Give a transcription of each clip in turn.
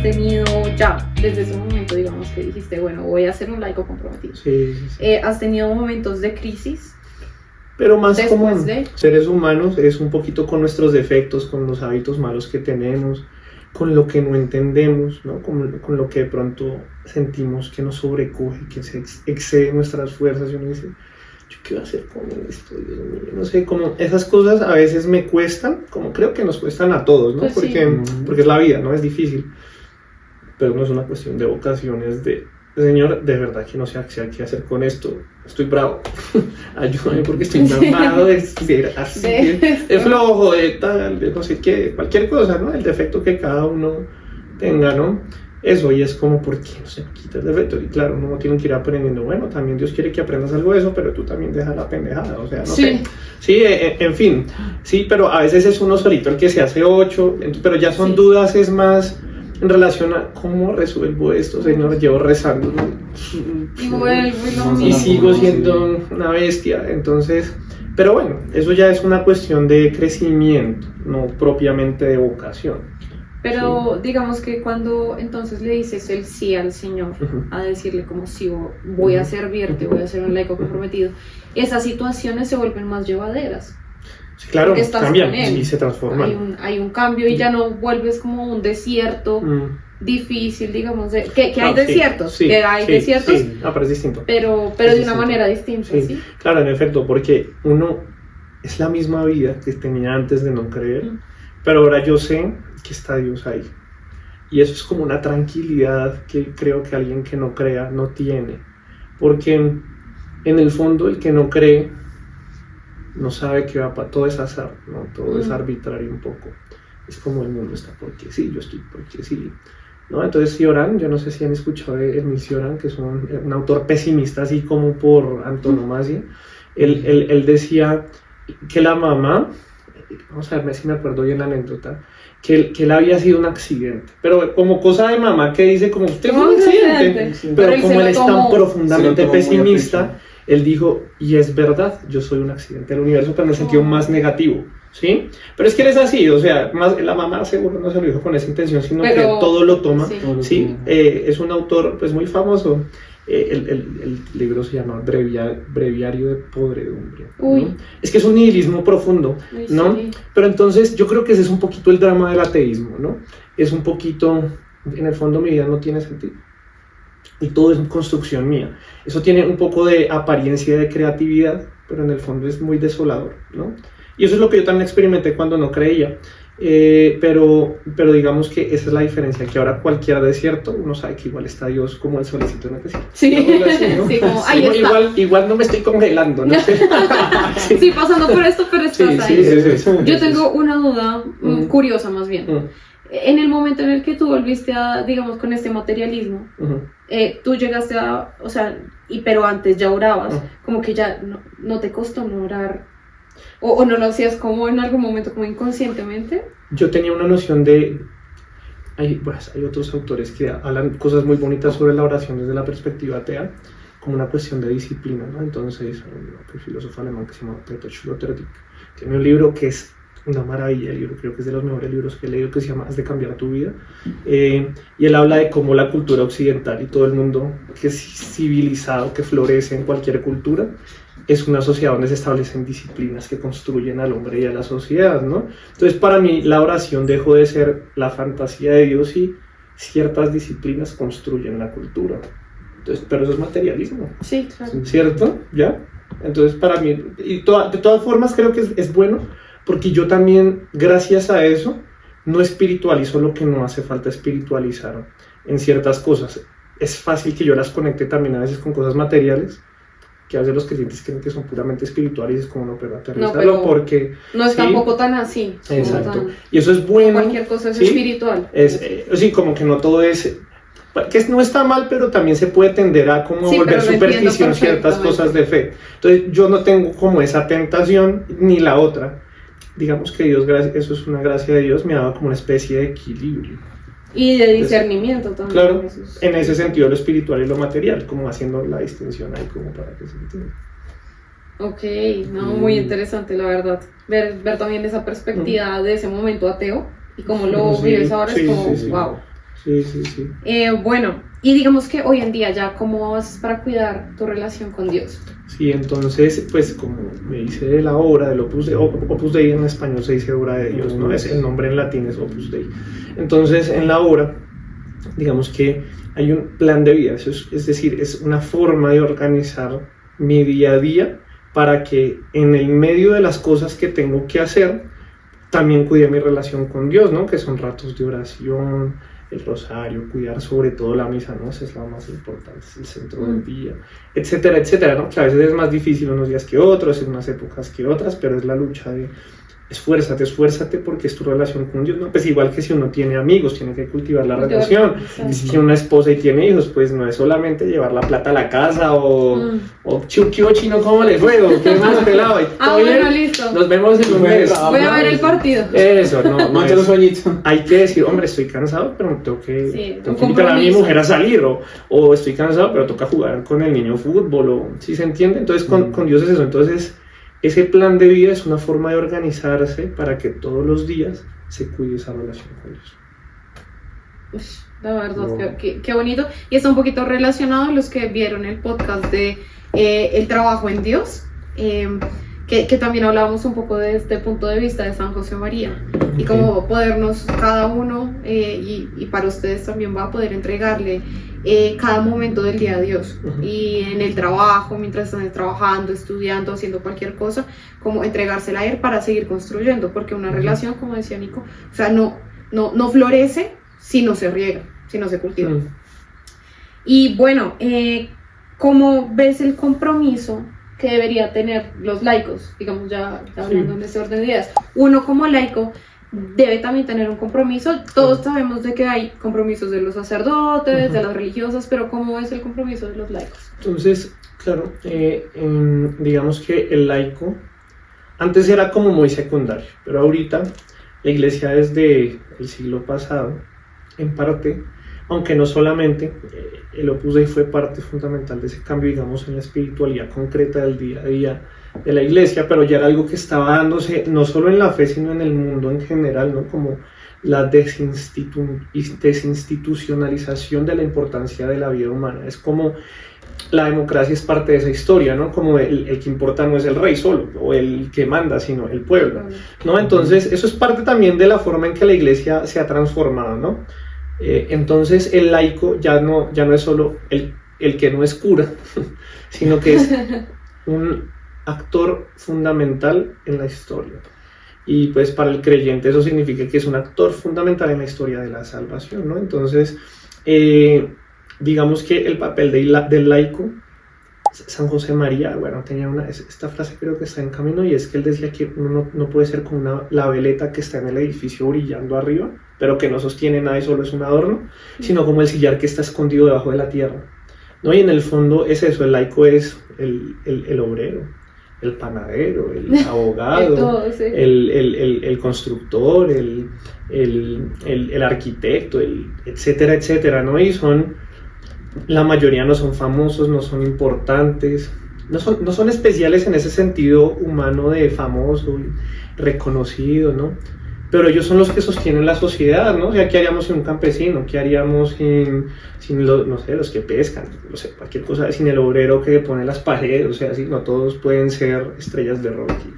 tenido ya, desde ese momento, digamos, que dijiste, bueno, voy a ser un laico comprometido? Sí. ¿Has tenido momentos de crisis? Pero más Después como de... seres humanos es un poquito con nuestros defectos, con los hábitos malos que tenemos, con lo que no entendemos, ¿no? Con lo que de pronto sentimos que nos sobrecoge, que se excede nuestras fuerzas, y uno dice, ¿yo qué voy a hacer con esto? Dios mío, no sé, como esas cosas a veces me cuestan, como creo que nos cuestan a todos, ¿no? Pues sí. Porque es la vida, ¿no? Es difícil, pero no es una cuestión de vocaciones, de Señor, de verdad que no sé qué hacer con esto, estoy bravo, ayúdame porque estoy mamado de ser así, de flojo, de tal, de no sé qué, cualquier cosa, ¿no? El defecto que cada uno tenga, ¿no? Eso, y es como, ¿por qué no se quita el defecto? Y claro, uno tiene que ir aprendiendo, bueno, también Dios quiere que aprendas algo de eso, pero tú también dejas la pendejada, o sea, no sé. Sí, en fin, sí, pero a veces es uno solito el que se hace 8, pero ya son dudas, es más en relación a cómo resuelvo esto, Señor, llevo rezando, ¿no? Y sigo siendo una bestia, entonces, pero bueno, eso ya es una cuestión de crecimiento, no propiamente de vocación. Pero digamos que cuando entonces le dices el sí al Señor, a decirle como si voy a servirte, voy a ser un laico comprometido, esas situaciones se vuelven más llevaderas. Sí, claro, cambian y se transforman. Hay un cambio y ya no vuelves como un desierto difícil, digamos, que hay desiertos, desiertos, pero es distinto. Pero es de distinto. una manera distinta, ¿sí? Claro, en efecto, porque uno es la misma vida que tenía antes de no creer, pero ahora yo sé que está Dios ahí. Y eso es como una tranquilidad que creo que alguien que no crea no tiene. Porque en el fondo el que no cree no sabe que va para todo es azar, ¿no? Todo es arbitrario un poco. Es como el mundo está porque sí, yo estoy porque sí, ¿no? Entonces Cioran, yo no sé si han escuchado de Émile Cioran, que es un autor pesimista así como por antonomasia. Él decía que la mamá, vamos a ver si me acuerdo bien la anécdota, que él había sido un accidente, pero como cosa de mamá que dice como usted fue un accidente, pero como él es tan profundamente pesimista, él dijo, y es verdad, yo soy un accidente del universo, pero en el sentido más negativo, ¿sí? Pero es que él es así, o sea, más la mamá seguro no se lo dijo con esa intención, sino que todo lo toma, ¿sí? Es un autor pues muy famoso. El libro se llama Breviario de Podredumbre, ¿no? Es que es un nihilismo profundo, ¿no? Pero entonces yo creo que ese es un poquito el drama del ateísmo, ¿no? Es un poquito, en el fondo mi vida no tiene sentido y todo es construcción mía. Eso tiene un poco de apariencia de creatividad, pero en el fondo es muy desolador, ¿no? Y eso es lo que yo también experimenté cuando no creía. Pero digamos que esa es la diferencia, que ahora cualquier desierto uno sabe que igual está Dios como el solecito en el desierto. Sí, así, ¿no? sí, como ahí está. Igual no me estoy congelando, ¿no? Sí, pasando por esto, pero estás ahí. Sí. Yo tengo una duda curiosa más bien. En el momento en el que tú volviste a, digamos, con este materialismo, tú llegaste a, o sea, pero antes ya orabas, como que ya no te costó no orar. ¿O no lo hacías como en algún momento, como inconscientemente? Yo tenía una noción de... Hay otros autores que hablan cosas muy bonitas sobre la oración desde la perspectiva atea, como una cuestión de disciplina, ¿no? Entonces, un filósofo alemán que se llama Peter Sloterdijk tiene un libro que es una maravilla, el libro creo que es de los mejores libros que he leído, que se llama Has de cambiar tu vida, y él habla de cómo la cultura occidental y todo el mundo que es civilizado, que florece en cualquier cultura, es una sociedad donde se establecen disciplinas que construyen al hombre y a la sociedad, ¿no? Entonces para mí la oración dejó de ser la fantasía de Dios y ciertas disciplinas construyen la cultura. Entonces, pero eso es materialismo. Sí, claro. ¿Cierto? ¿Ya? Entonces para mí, y de todas formas creo que es bueno, porque yo también, gracias a eso, no espiritualizo lo que no hace falta espiritualizar en ciertas cosas. Es fácil que yo las conecte también a veces con cosas materiales, que a veces los creyentes creen que son puramente espirituales, es como no, pero aterrizarlo porque... No es tampoco tan así. Exacto. Y eso es bueno. Cualquier cosa es espiritual. Sí, como que no todo es... Que no está mal, pero también se puede tender a como volver superstición ciertas cosas de fe. Entonces yo no tengo como esa tentación ni la otra. Digamos que Dios, eso es una gracia de Dios, me ha dado como una especie de equilibrio. Y de discernimiento también. Claro, en ese sentido lo espiritual y lo material, como haciendo la distinción ahí como para que se entienda. Ok, muy interesante la verdad. Ver también esa perspectiva de ese momento ateo y cómo lo vives ahora es como wow. Sí. Bueno, y digamos que hoy en día ya, ¿cómo haces para cuidar tu relación con Dios? Sí, entonces, pues como me dice de la obra del Opus Dei en español se dice obra de Dios, ¿no? Es el nombre en latín es Opus Dei. Entonces, en la obra, digamos que hay un plan de vida, es decir, es una forma de organizar mi día a día para que en el medio de las cosas que tengo que hacer, también cuide mi relación con Dios, ¿no? Que son ratos de oración, el rosario, cuidar sobre todo la misa, ¿no? Esa es la más importante, es el centro del día, etcétera, etcétera, ¿no? Que a veces es más difícil unos días que otros, en unas épocas que otras, pero es la lucha de esfuérzate porque es tu relación con Dios, ¿no? Pues igual que si uno tiene amigos, tiene que cultivar la relación. Y si tiene una esposa y tiene hijos, pues no es solamente llevar la plata a la casa o chuki o chino, ¿cómo le fue? ¿O qué más pelado? Bueno, listo. Nos vemos en un mes. Voy a ver el partido. Eso, no Mancha los sueñitos. hay que decir, hombre, estoy cansado, pero tengo que un invitar a mi compromiso. mujer a salir, o estoy cansado, pero toca jugar con el niño fútbol, o ¿sí se entiende? Entonces con Dios es eso. Entonces ese plan de vida es una forma de organizarse para que todos los días se cuide esa relación con Dios. La verdad, qué bonito. Y está un poquito relacionado a los que vieron el podcast de El trabajo en Dios, que también hablábamos un poco de este punto de vista de San José María, y cómo podernos cada uno, y para ustedes también va a poder entregarle cada momento del día a Dios, y en el trabajo, mientras están trabajando, estudiando, haciendo cualquier cosa, como entregársela a Él para seguir construyendo, porque una relación, como decía Nico, o sea, no florece si no se riega, si no se cultiva. Y bueno, ¿cómo ves el compromiso que debería tener los laicos? Digamos, ya hablando en este orden de ideas. Uno como laico debe también tener un compromiso. Todos sabemos de que hay compromisos de los sacerdotes, de las religiosas, pero ¿cómo es el compromiso de los laicos? Entonces, claro, digamos que el laico antes era como muy secundario, pero ahorita la iglesia desde el siglo pasado, en parte, aunque no solamente, el Opus Dei fue parte fundamental de ese cambio, digamos, en la espiritualidad concreta del día a día de la iglesia, pero ya era algo que estaba dándose no solo en la fe, sino en el mundo en general, ¿no? Como la desinstitucionalización de la importancia de la vida humana. Es como la democracia es parte de esa historia, ¿no? Como el que importa no es el rey solo, o el que manda, sino el pueblo, ¿no? Entonces, eso es parte también de la forma en que la iglesia se ha transformado, ¿no? Entonces, el laico ya no es solo el que no es cura, sino que es un actor fundamental en la historia. Y pues para el creyente eso significa que es un actor fundamental en la historia de la salvación, ¿no? Entonces, digamos que el papel del laico, San José María, bueno, tenía esta frase, creo que está en camino, y es que él decía que uno no puede ser como la veleta que está en el edificio brillando arriba, pero que no sostiene nada y solo es un adorno, sino como el sillar que está escondido debajo de la tierra, ¿no? Y en el fondo es eso, el laico es el obrero, el panadero, el abogado, todo, sí. el constructor, el arquitecto, etcétera, etcétera, ¿no? Y la mayoría no son famosos, no son importantes, no son especiales en ese sentido humano de famoso y reconocido, ¿no? Pero ellos son los que sostienen la sociedad, ¿no? O sea, ¿qué haríamos sin un campesino? ¿Qué haríamos sin los que pescan? No sé, cualquier cosa, sin el obrero que pone las paredes, o sea, no todos pueden ser estrellas de rock y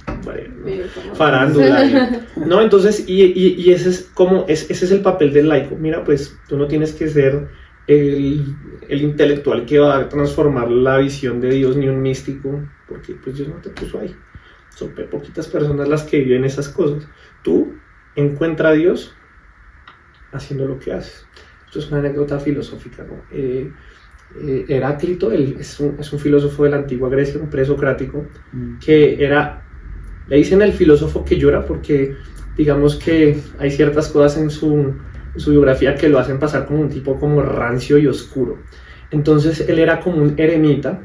farándula, ¿no? Entonces, y ese es el papel del laico. Mira, pues, tú no tienes que ser el intelectual que va a transformar la visión de Dios ni un místico, porque pues Dios no te puso ahí. Son poquitas personas las que viven esas cosas. Tú encuentra a Dios haciendo lo que haces. Esto es una anécdota filosófica, ¿no? Heráclito es un filósofo de la antigua Grecia, un presocrático, que le dicen el filósofo que llora porque digamos que hay ciertas cosas en su biografía que lo hacen pasar como un tipo como rancio y oscuro. Entonces él era como un eremita.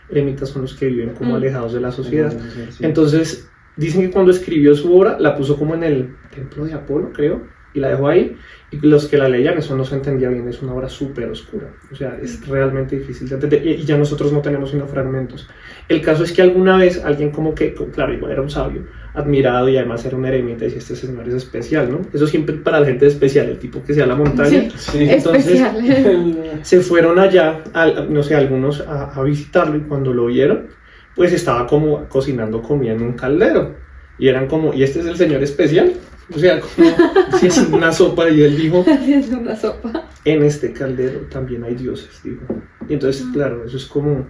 Eremitas son los que viven como alejados de la sociedad. Sí. Entonces dicen que cuando escribió su obra la puso como en el templo de Apolo, creo, y la dejó ahí, y los que la leían eso no se entendía bien, es una obra súper oscura, o sea, es realmente difícil de entender, y ya nosotros no tenemos sino fragmentos. El caso es que alguna vez alguien como que, claro, igual era un sabio, admirado y además era un eremita y decía, este señor es especial, ¿no? Eso siempre para la gente especial, el tipo que sea la montaña. Sí, entonces se fueron allá, no sé, algunos a visitarlo y cuando lo vieron, pues estaba como cocinando comida en un caldero y eran como, ¿y este es el señor especial? O sea, como si es una sopa y él dijo, es una sopa. En este caldero también hay dioses, digo. Y entonces, claro, eso es como,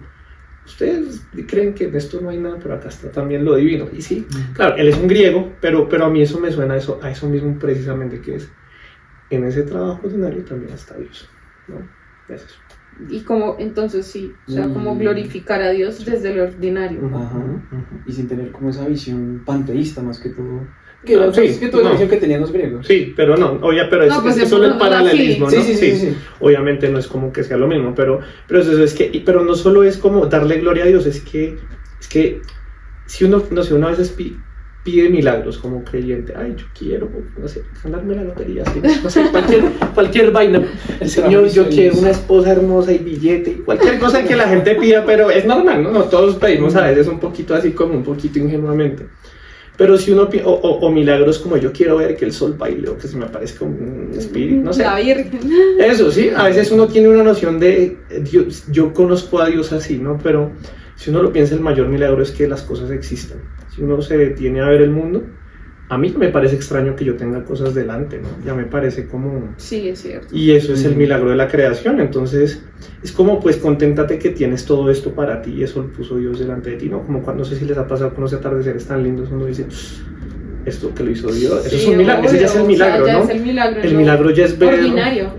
ustedes creen que en esto no hay nada, pero acá está también lo divino. Y sí, claro, él es un griego, pero a mí eso me suena a eso mismo precisamente, que es, en ese trabajo ordinario también está Dios, ¿no? Es eso. Y como, entonces sí, o sea, como glorificar a Dios desde lo ordinario. Y sin tener como esa visión panteísta más que todo. Que no, sí, es que toda la visión que tenían los griegos. Sí, pero no, pero es, pues es solo el paralelismo, ¿no? Sí. Obviamente no es como que sea lo mismo, pero eso es que, pero no solo es como darle gloria a Dios, es que si uno, no sé, uno a veces pide milagros como creyente, ay, yo quiero, no sé, ganarme la lotería, ¿sí? No sé, cualquier vaina. Señor, yo quiero una esposa hermosa y billete, cualquier cosa que la gente pida, pero es normal, ¿no? No todos pedimos a veces un poquito así como un poquito ingenuamente. Pero si uno pide, o milagros como yo quiero ver que el sol baile o que se me aparezca un espíritu, no sé. La Virgen. Eso, sí, a veces uno tiene una noción de Dios, yo conozco a Dios así, ¿no? Pero si uno lo piensa, el mayor milagro es que las cosas existan. Si uno se detiene a ver el mundo, a mí me parece extraño que yo tenga cosas delante, ¿no? Ya me parece como... Sí, es cierto. Y eso es el milagro de la creación, entonces es como, pues, conténtate que tienes todo esto para ti y eso lo puso Dios delante de ti, ¿no? Como cuando, no sé si les ha pasado con los atardeceres tan lindos, uno dice, esto que lo hizo Dios, eso es un milagro, ese ya es el milagro, ¿no? Es el milagro, el milagro ya es ver... ordinario.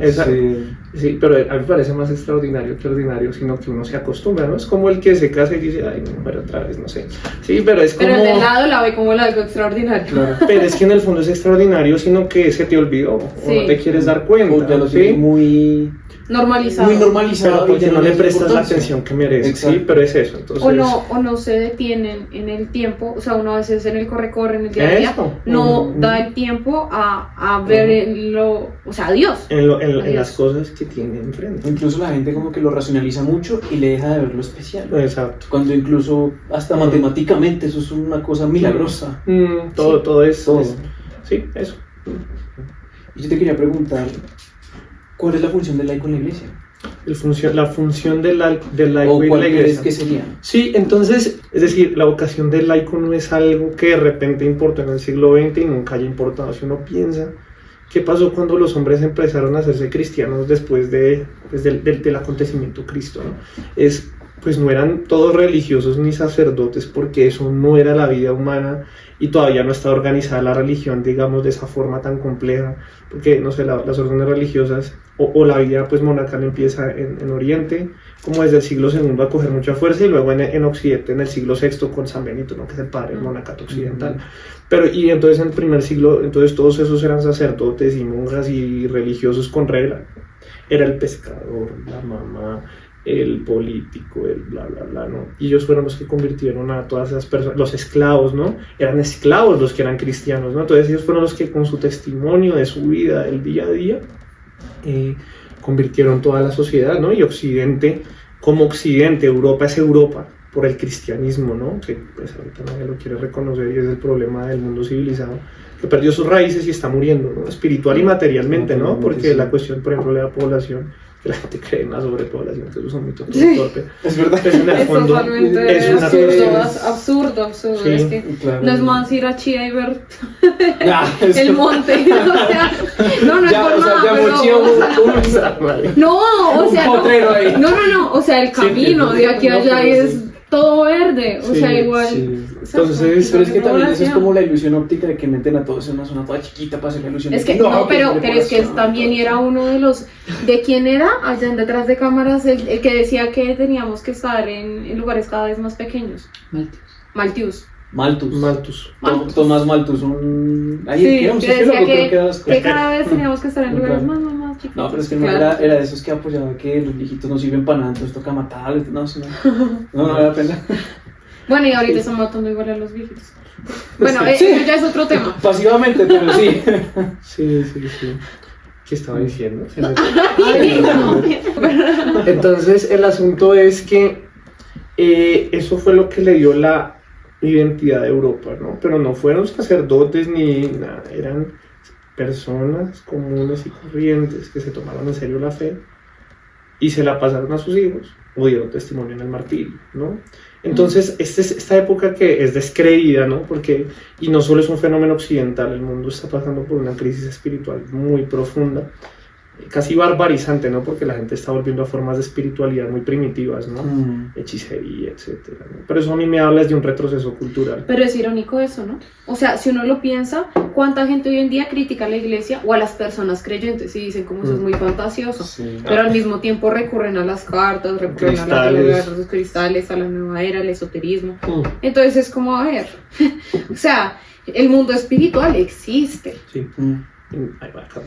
Sí, pero a mí me parece más extraordinario que ordinario, sino que uno se acostumbra, ¿no? Es como el que se casa y dice, ay, no, pero otra vez, no sé. Sí, pero es como... Pero el de lado la ve como algo extraordinario. Claro. Pero es que en el fondo es extraordinario, sino que se te olvidó, o no te quieres dar cuenta. O ya lo tienes muy... normalizado. Muy normalizado. Pero porque no le prestas la atención que merece. Exacto. Sí, pero es eso. Entonces... o no se detienen en el tiempo, o sea, uno a veces en el corre-corre, en el día a día, no da el tiempo a ver o sea, a Dios. En las cosas que tiene enfrente. Incluso la gente como que lo racionaliza mucho y le deja de ver lo especial. Exacto. Cuando incluso hasta matemáticamente eso es una cosa milagrosa. Todo es... Sí, eso. Y yo te quería preguntar, ¿cuál es la función del laico en la iglesia? La función del laico en la ¿Cuál iglesia. crees que sería? Sí, entonces, es decir, la vocación del laico no es algo que de repente importó en el siglo XX y nunca haya importado. Si uno piensa, ¿qué pasó cuando los hombres empezaron a hacerse cristianos después del acontecimiento Cristo, ¿no? Pues no eran todos religiosos ni sacerdotes, porque eso no era la vida humana y todavía no está organizada la religión, digamos, de esa forma tan compleja, porque, no sé, las órdenes religiosas o la vida pues monarcal empieza en Oriente, como desde el siglo II a coger mucha fuerza, y luego en Occidente, en el siglo VI con San Benito, ¿no? Que es el padre del monacato occidental. Y entonces en el primer siglo, entonces todos esos eran sacerdotes y monjas y religiosos con regla. Era el pescador, la mamá, el político, el bla bla bla, ¿no? Y ellos fueron los que convirtieron a todas esas personas, los esclavos, ¿no? Eran esclavos los que eran cristianos, ¿no? Entonces ellos fueron los que con su testimonio de su vida, el día a día, convirtieron toda la sociedad, ¿no? Y Occidente, como Occidente, Europa es Europa por el cristianismo, ¿no? Que pues ahorita nadie lo quiere reconocer y es el problema del mundo civilizado, que perdió sus raíces y está muriendo, ¿no? Espiritual y materialmente, ¿no? Porque la cuestión, por ejemplo, de la población, que la gente cree en la sobrepoblación, que eso es un mito torpe. Es verdad. Pero en el fondo es absurdo. Sí, es que claro. No es más ir a Chía y ver el monte. O sea, no es por nada. O sea, el camino de aquí a allá es todo verde, o sea, igual. Sí. Entonces, pero es que también eso es como la ilusión óptica de que meten a todos en una zona toda chiquita para hacer la ilusión. Es que pero es que también era uno de los, ¿de quién era? Allá detrás de cámaras, el que decía que teníamos que estar en lugares cada vez más pequeños. Malthus. Tomás Malthus, que decía que cada vez teníamos que estar en lugares más chiquitos. No, pero es que no era de esos que apoyaba que los viejitos no sirven para nada, entonces toca matarlos. No vale la pena. Bueno, y ahorita están matando igual a los viejitos. Bueno, ya es otro tema. Pasivamente, pero sí. Sí. ¿Qué estaba diciendo? Entonces, el asunto es que eso fue lo que le dio identidad de Europa, ¿no? Pero no fueron sacerdotes ni nada, eran personas comunes y corrientes que se tomaron en serio la fe y se la pasaron a sus hijos o dieron testimonio en el martirio, ¿no? Entonces, esta época que es descreída, ¿no? Porque, y no solo es un fenómeno occidental, el mundo está pasando por una crisis espiritual muy profunda, casi barbarizante, ¿no? Porque la gente está volviendo a formas de espiritualidad muy primitivas, ¿no? Hechicería, etcétera, ¿no? Pero eso a mí me habla de un retroceso cultural. Pero es irónico eso, ¿no? O sea, si uno lo piensa, ¿cuánta gente hoy en día critica a la iglesia o a las personas creyentes y dicen como eso es muy fantasioso? Sí. Pero al mismo tiempo recurren a las cartas, recurren a los cristales, a la nueva era, al esoterismo. Entonces es como, a ver, o sea, el mundo espiritual existe. Sí.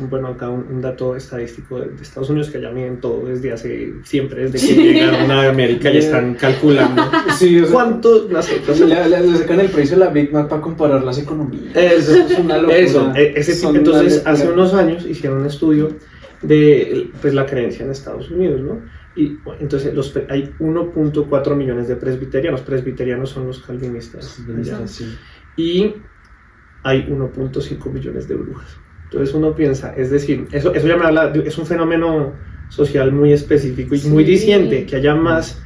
Bueno, acá un dato estadístico de Estados Unidos que ya miden todo siempre desde que llegaron a América y están calculando sí, o sea, cuánto, no sé, le sacan el precio de la Big Mac para comparar las economías. Eso es una locura. Entonces, hace unos años hicieron un estudio de pues, la creencia en Estados Unidos, ¿no? Y bueno, entonces hay 1.4 millones de presbiterianos. Presbiterianos son los calvinistas. Sí. Y hay 1.5 millones de brujas. Entonces uno piensa, es decir, eso ya me habla, es un fenómeno social muy específico y muy diciente, que haya más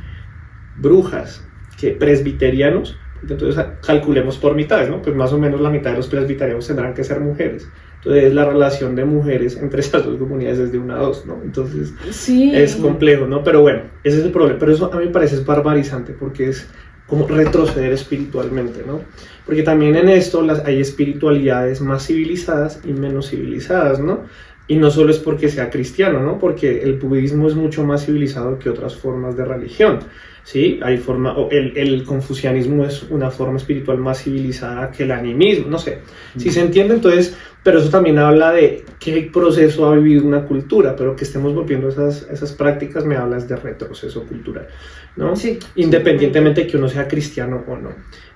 brujas que presbiterianos, entonces calculemos por mitades, ¿no? Pues más o menos la mitad de los presbiterianos tendrán que ser mujeres. Entonces la relación de mujeres entre esas dos comunidades es de 1 a 2, ¿no? Entonces es complejo, ¿no? Pero bueno, ese es el problema. Pero eso a mí me parece barbarizante porque es como retroceder espiritualmente, ¿no? Porque también en esto hay espiritualidades más civilizadas y menos civilizadas, ¿no? Y no solo es porque sea cristiano, ¿no? Porque el budismo es mucho más civilizado que otras formas de religión, ¿sí? El confucianismo es una forma espiritual más civilizada que el animismo, no sé. ¿Sí se entiende? Entonces, pero eso también habla de qué proceso ha vivido una cultura, pero que estemos volviendo a esas prácticas me hablas de retroceso cultural, ¿no? Sí. Independientemente de que uno sea cristiano o no.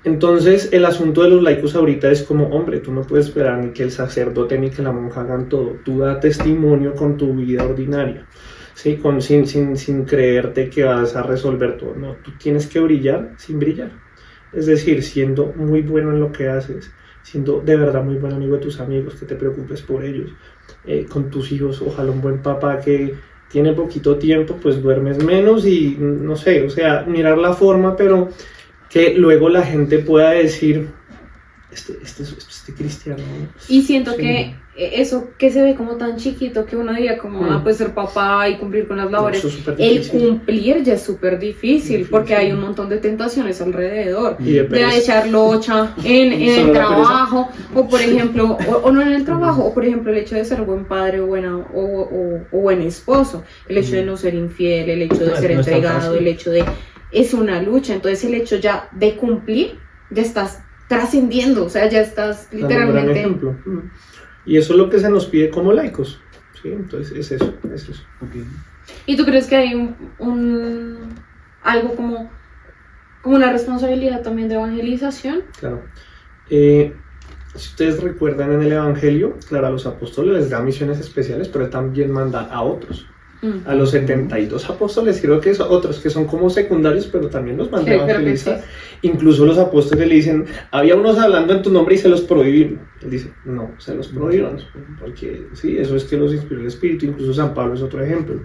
Entonces, el asunto de los laicos ahorita es como, hombre, tú no puedes esperar ni que el sacerdote ni que la monja hagan todo. Tú da testimonio con tu vida ordinaria, ¿sí? Sin creerte que vas a resolver todo. No, tú tienes que brillar sin brillar. Es decir, siendo muy bueno en lo que haces, siendo de verdad muy buen amigo de tus amigos, que te preocupes por ellos, con tus hijos, ojalá un buen papá que tiene poquito tiempo, pues duermes menos y no sé, o sea, mirar la forma, pero que luego la gente pueda decir, este cristiano. Y siento que eso que se ve como tan chiquito que uno diría como, pues ser papá y cumplir con las labores, el cumplir ya es súper difícil porque hay un montón de tentaciones alrededor, de echar locha en el trabajo, o por ejemplo, o no en el trabajo, o por ejemplo el hecho de ser buen padre o buen esposo, el hecho de no ser infiel, el hecho de ser entregado, el hecho de... Es una lucha, entonces el hecho ya de cumplir, ya estás trascendiendo, o sea, ya estás literalmente... Un gran ejemplo. Y eso es lo que se nos pide como laicos, ¿sí? Entonces es eso. Okay. ¿Y tú crees que hay algo como una responsabilidad también de evangelización? Claro. Si ustedes recuerdan en el Evangelio, claro, a los apóstoles les da misiones especiales, pero él también manda a otros. A los 72 apóstoles, creo que son otros que son como secundarios, pero también los mandó a evangelizar. Sí. Incluso los apóstoles le dicen, había unos hablando en tu nombre y se los prohibieron. Él dice, no, se los prohibieron, porque sí, eso es que los inspiró el Espíritu. Incluso San Pablo es otro ejemplo.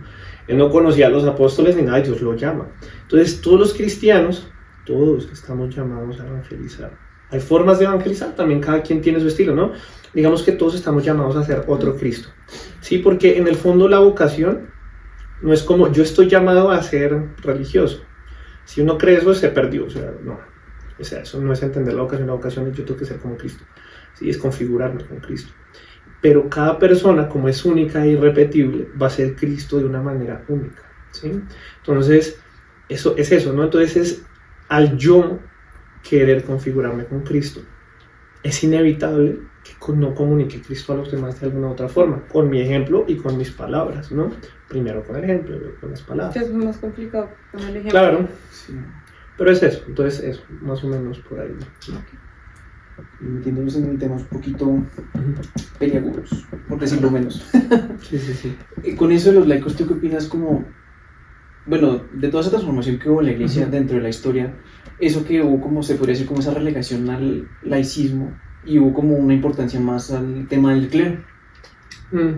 Él no conocía a los apóstoles ni nada, Dios lo llama. Entonces, todos los cristianos, todos estamos llamados a evangelizar. Hay formas de evangelizar, también cada quien tiene su estilo, ¿no? Digamos que todos estamos llamados a ser otro Cristo. Sí, porque en el fondo la vocación no es como yo estoy llamado a ser religioso. Si uno cree eso, se perdió. O sea, eso no es entender la vocación es yo tengo que ser como Cristo. Sí, es configurarme con Cristo. Pero cada persona, como es única e irrepetible, va a ser Cristo de una manera única. ¿Sí? Entonces, eso es eso, ¿no? Entonces, al yo querer configurarme con Cristo, es inevitable que no comunique Cristo a los demás de alguna otra forma, con mi ejemplo y con mis palabras, ¿no? Primero con el ejemplo y luego con las palabras. Es más complicado con el ejemplo. Claro, sí. Pero es eso, entonces eso, más o menos por ahí. Okay. Metiéndonos en el tema un poquito peliagudos, por decirlo menos. Sí. Con eso de los laicos, ¿tú qué opinas como bueno, de toda esa transformación que hubo en la iglesia dentro de la historia, eso que hubo como, se podría decir, como esa relegación al laicismo y hubo como una importancia más al tema del clero,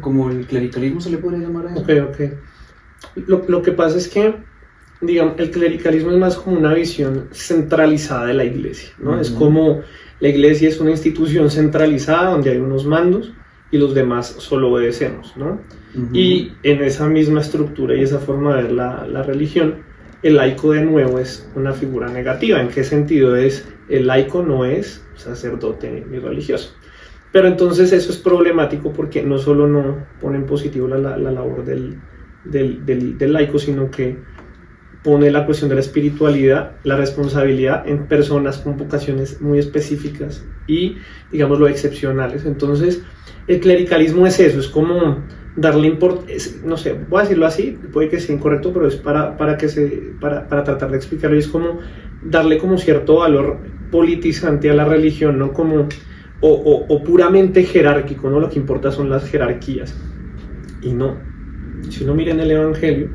como el clericalismo se le podría llamar a eso. Ok. Lo que pasa es que, digamos, el clericalismo es más como una visión centralizada de la iglesia, ¿no? Es como la iglesia es una institución centralizada donde hay unos mandos y los demás solo obedecemos, ¿no? Y en esa misma estructura y esa forma de ver la religión, el laico de nuevo es una figura negativa. ¿En qué sentido? El laico no es sacerdote ni religioso. Pero entonces eso es problemático porque no solo no pone en positivo la labor del laico, sino que pone la cuestión de la espiritualidad, la responsabilidad en personas con vocaciones muy específicas y, digámoslo, excepcionales. Entonces, el clericalismo es eso, es como darle importancia, no sé, voy a decirlo así, puede que sea incorrecto, pero es para tratar de explicarlo, y es como darle como cierto valor politizante a la religión, no como, o puramente jerárquico, ¿no? Lo que importa son las jerarquías. Y no, si uno mira en el Evangelio,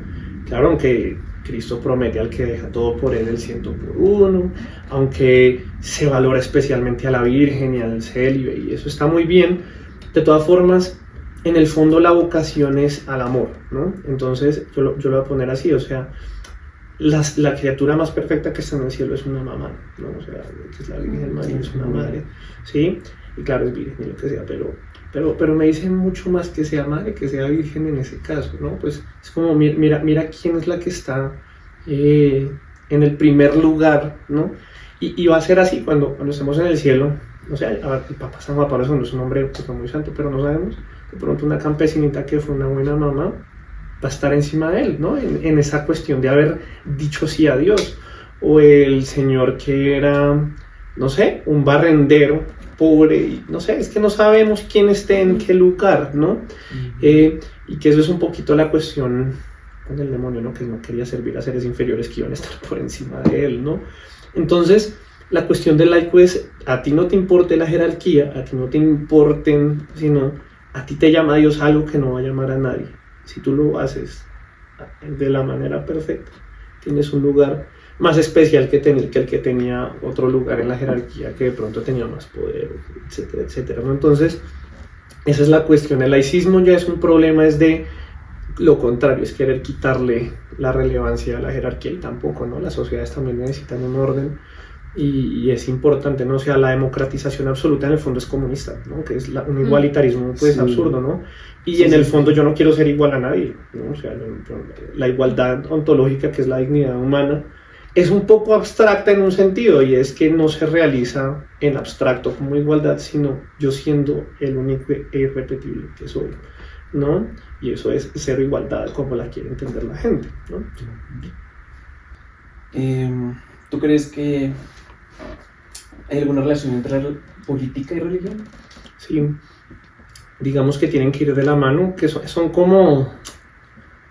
claro, aunque Cristo promete al que deja todo por él el 100 por 1, aunque se valora especialmente a la Virgen y al célibe, y eso está muy bien, de todas formas, en el fondo la vocación es al amor, ¿no? Entonces yo lo voy a poner así, o sea, la criatura más perfecta que está en el cielo es una mamá, ¿no? O sea, que es la Virgen María, es una madre, ¿sí? Y claro, es virgen y lo que sea, pero me dicen mucho más que sea madre, que sea virgen en ese caso, ¿no? Pues es como, mira quién es la que está en el primer lugar, ¿no? Y va a ser así cuando estemos en el cielo. No sé, el Papa San Juan Pablo II es un hombre pues, muy santo, pero no sabemos. De pronto una campesinita que fue una buena mamá va a estar encima de él, ¿no? En esa cuestión de haber dicho sí a Dios. O el señor que era, no sé, un barrendero pobre, y no sé, es que no sabemos quién esté en qué lugar, ¿no? Y que eso es un poquito la cuestión con el demonio, ¿no? Que no quería servir a seres inferiores que iban a estar por encima de él, ¿no? Entonces, la cuestión del laico es, a ti no te importe la jerarquía, a ti no te importen, sino a ti te llama Dios algo que no va a llamar a nadie. Si tú lo haces de la manera perfecta, tienes un lugar más especial que el que tenía otro lugar en la jerarquía, que de pronto tenía más poder, etcétera, etcétera, ¿no? Entonces, esa es la cuestión. El laicismo ya es un problema, es de lo contrario, es querer quitarle la relevancia a la jerarquía, y tampoco, ¿no? Las sociedades también necesitan un orden, y es importante, ¿no? O sea, la democratización absoluta en el fondo es comunista, ¿no? Que es un igualitarismo pues sí, absurdo, ¿no? Y en el fondo yo no quiero ser igual a nadie, ¿no? O sea, la igualdad ontológica, que es la dignidad humana, es un poco abstracta en un sentido, y es que no se realiza en abstracto como igualdad, sino yo siendo el único e irrepetible que soy, ¿no? Y eso es cero igualdad como la quiere entender la gente, ¿no? ¿Tú crees que hay alguna relación entre política y religión? Sí, digamos que tienen que ir de la mano, que son como,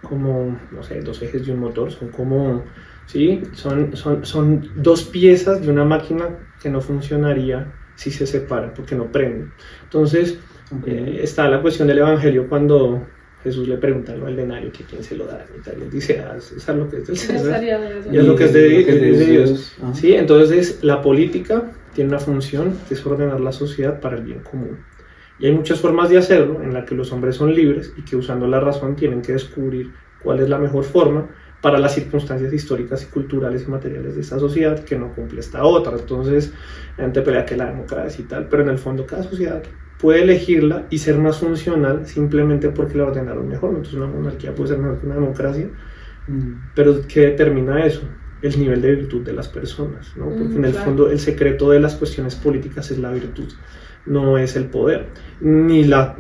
no sé, dos ejes de un motor, son como, sí, son dos piezas de una máquina que no funcionaría si se separan, porque no prenden. Entonces, está la cuestión del Evangelio cuando Jesús le pregunta al denario que quién se lo da, y tal, y él dice, haz lo que es del César y haz lo que es de Dios. ¿Sí? Entonces, la política tiene una función que es ordenar la sociedad para el bien común. Y hay muchas formas de hacerlo en las que los hombres son libres y que usando la razón tienen que descubrir cuál es la mejor forma para las circunstancias históricas y culturales y materiales de esta sociedad que no cumple esta otra. Entonces, la gente pelea que la democracia y tal, pero en el fondo cada sociedad puede elegirla y ser más funcional simplemente porque la ordenaron mejor. Entonces una monarquía puede ser mejor que una democracia, pero ¿qué determina eso? El nivel de virtud de las personas, ¿no? Porque en el fondo el secreto de las cuestiones políticas es la virtud, no es el poder, ni la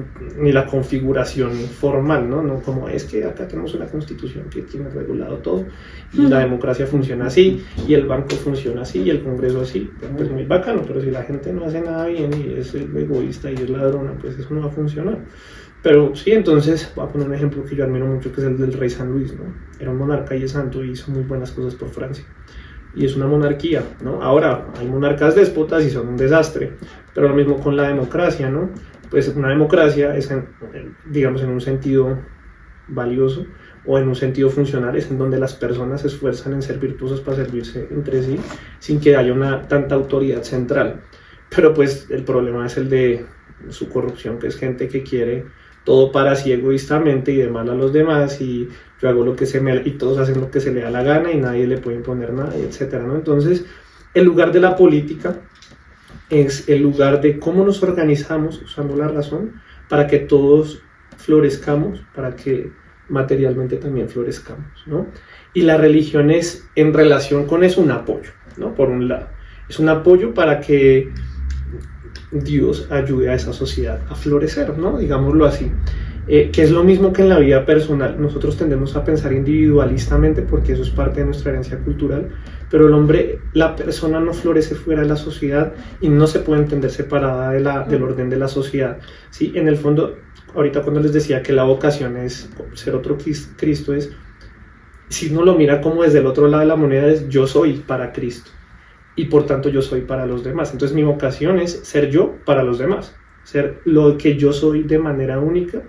configuración formal, ¿no? No como es que acá tenemos una constitución que tiene regulado todo, y la democracia funciona así, y el banco funciona así, y el Congreso así, pues muy bacano, pero si la gente no hace nada bien y es egoísta y es ladrona, pues eso no va a funcionar. Pero sí, entonces voy a poner un ejemplo que yo admiro mucho, que es el del rey San Luis, ¿no? Era un monarca y es santo y hizo muy buenas cosas por Francia. Y es una monarquía, ¿no? Ahora, hay monarcas déspotas y son un desastre, pero lo mismo con la democracia, ¿no? Pues una democracia es, digamos, en un sentido valioso, o en un sentido funcional, es en donde las personas se esfuerzan en ser virtuosas para servirse entre sí, sin que haya tanta autoridad central. Pero pues el problema es el de su corrupción, que es gente que quiere todo para sí egoístamente y de mal a los demás, y yo hago lo que y todos hacen lo que se le da la gana y nadie le puede imponer nada, etcétera, ¿no? Entonces, el lugar de la política es el lugar de cómo nos organizamos usando la razón para que todos florezcamos, para que materialmente también florezcamos, ¿no? Y la religión es, en relación con eso, un apoyo, ¿no? Por un lado, es un apoyo para que Dios ayude a esa sociedad a florecer, ¿no? Digámoslo así. Que es lo mismo que en la vida personal. Nosotros tendemos a pensar individualistamente porque eso es parte de nuestra herencia cultural, pero el hombre, la persona no florece fuera de la sociedad y no se puede entender separada del orden de la sociedad, ¿sí? En el fondo, ahorita cuando les decía que la vocación es ser otro Cristo, es, si uno lo mira como desde el otro lado de la moneda, es yo soy para Cristo y por tanto yo soy para los demás. Entonces mi vocación es ser yo para los demás, ser lo que yo soy de manera única,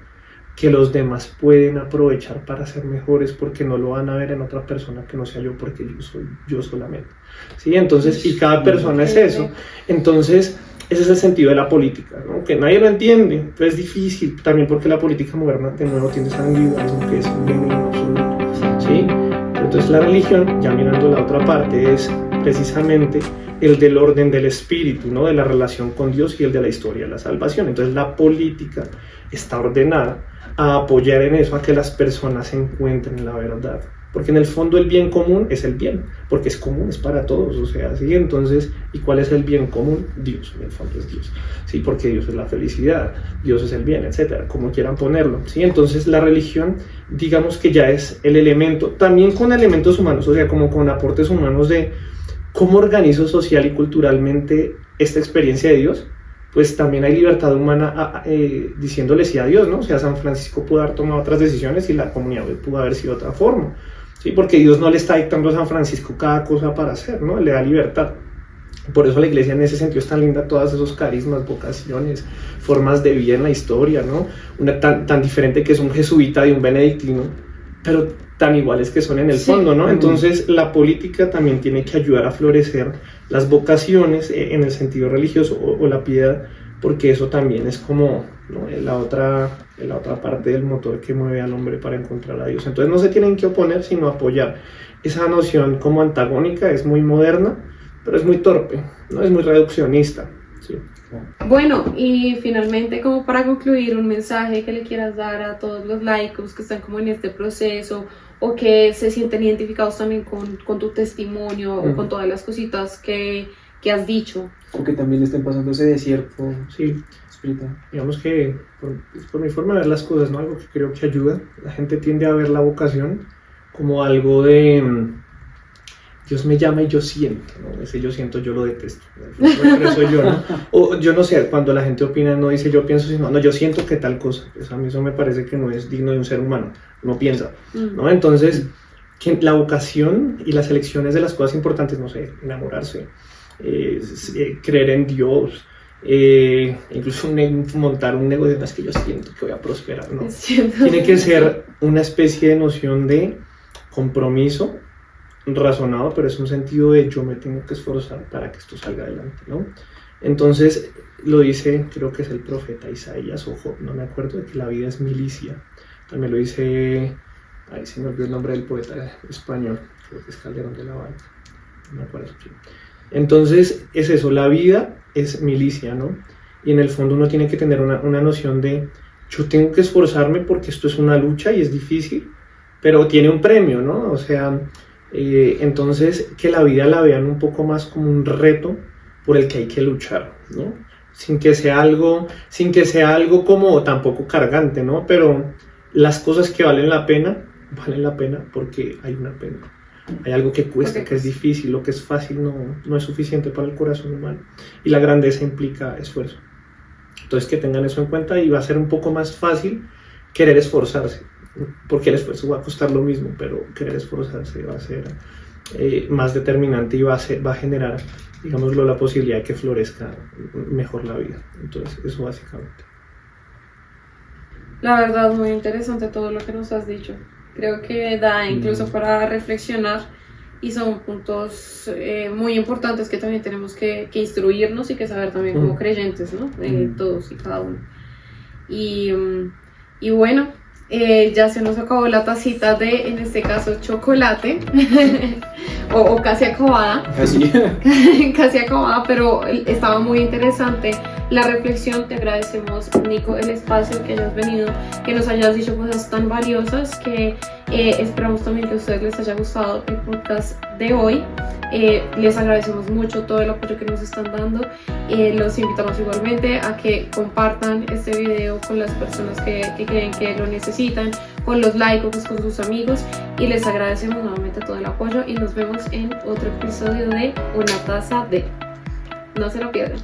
que los demás pueden aprovechar para ser mejores porque no lo van a ver en otra persona que no sea yo, porque yo soy yo solamente, ¿sí? Entonces, y cada persona es eso. Entonces, ese es el sentido de la política, ¿no? Que nadie lo entiende, pero es difícil también porque la política moderna de nuevo tiene ese individualismo que es un bien absoluto, ¿sí? Entonces la religión, ya mirando la otra parte, es precisamente el del orden del espíritu, ¿no? De la relación con Dios y el de la historia de la salvación. Entonces la política está ordenada a apoyar en eso, a que las personas encuentren la verdad, porque en el fondo el bien común es el bien, porque es común, es para todos, o sea, ¿sí? Entonces, ¿y cuál es el bien común? Dios, en el fondo es Dios, ¿sí? Porque Dios es la felicidad, Dios es el bien, etcétera, como quieran ponerlo, ¿sí? Entonces la religión, digamos que ya es el elemento, también con elementos humanos, o sea, como con aportes humanos de cómo organizo social y culturalmente esta experiencia de Dios. Pues también hay libertad humana diciéndole sí a Dios, ¿no? O sea, San Francisco pudo haber tomado otras decisiones y la comunidad pudo haber sido de otra forma, ¿sí? Porque Dios no le está dictando a San Francisco cada cosa para hacer, ¿no? Le da libertad. Por eso la iglesia en ese sentido es tan linda, todos esos carismas, vocaciones, formas de vida en la historia, ¿no? Una tan diferente que es un jesuita de un benedictino, pero tan iguales que son en el fondo, ¿no? Entonces la política también tiene que ayudar a florecer las vocaciones en el sentido religioso o la piedad, porque eso también es como, ¿no? la otra parte del motor que mueve al hombre para encontrar a Dios. Entonces no se tienen que oponer, sino apoyar. Esa noción como antagónica es muy moderna, pero es muy torpe, ¿no? Es muy reduccionista, ¿sí? Bueno, y finalmente, como para concluir, un mensaje que le quieras dar a todos los laicos que están como en este proceso o que se sienten identificados también con tu testimonio o con todas las cositas que has dicho. O que también estén pasando ese desierto. Sí, espiritual. Digamos que por mi forma de ver las cosas, ¿no? Algo que creo que ayuda. La gente tiende a ver la vocación como algo de Dios me llama y yo siento, ¿no? Ese yo siento, yo lo detesto. Pero soy yo, ¿no? O yo no sé, cuando la gente opina, no dice yo pienso, sino no, yo siento que tal cosa. Pues a mí eso me parece que no es digno de un ser humano. No piensa, ¿no? Entonces, que la vocación y las elecciones de las cosas importantes, no sé, enamorarse, creer en Dios, incluso montar un negocio, es que yo siento que voy a prosperar, ¿no? Tiene que ser una especie de noción de compromiso razonado, pero es un sentido de yo me tengo que esforzar para que esto salga adelante, ¿no? Entonces lo dice, creo que es el profeta Isaías o Job, no me acuerdo, de que la vida es milicia. También lo dice, ahí se me olvidó el nombre del poeta español, creo que es Calderón de la Barca, no me acuerdo. Entonces es eso, la vida es milicia, ¿no? Y en el fondo uno tiene que tener una noción de yo tengo que esforzarme porque esto es una lucha y es difícil, pero tiene un premio, ¿no? O sea, entonces que la vida la vean un poco más como un reto por el que hay que luchar, ¿no? Sin que sea algo como tampoco cargante, ¿no? Pero las cosas que valen la pena porque hay una pena. Hay algo que cuesta, que es difícil, lo que es fácil no es suficiente para el corazón humano. Y la grandeza implica esfuerzo. Entonces que tengan eso en cuenta y va a ser un poco más fácil querer esforzarse. Porque el esfuerzo va a costar lo mismo, pero querer esforzarse va a ser más determinante y va a generar, digámoslo, la posibilidad de que florezca mejor la vida. Entonces, eso básicamente. La verdad, muy interesante todo lo que nos has dicho. Creo que da incluso para reflexionar y son puntos muy importantes que también tenemos que instruirnos y que saber también como creyentes, ¿no? Todos y cada uno. Y bueno, ya se nos acabó la tacita de, en este caso, chocolate, o casi acabada. Casi acabada, pero estaba muy interesante la reflexión. Te agradecemos, Nico, el espacio, que hayas venido, que nos hayas dicho cosas tan valiosas, que esperamos también que a ustedes les haya gustado el podcast de hoy. Les agradecemos mucho todo el apoyo que nos están dando. Los invitamos igualmente a que compartan este video con las personas que creen que lo necesitan, con los likes, con sus amigos, y les agradecemos nuevamente todo el apoyo y nos vemos en otro episodio de Una Taza de. No se lo pierdan.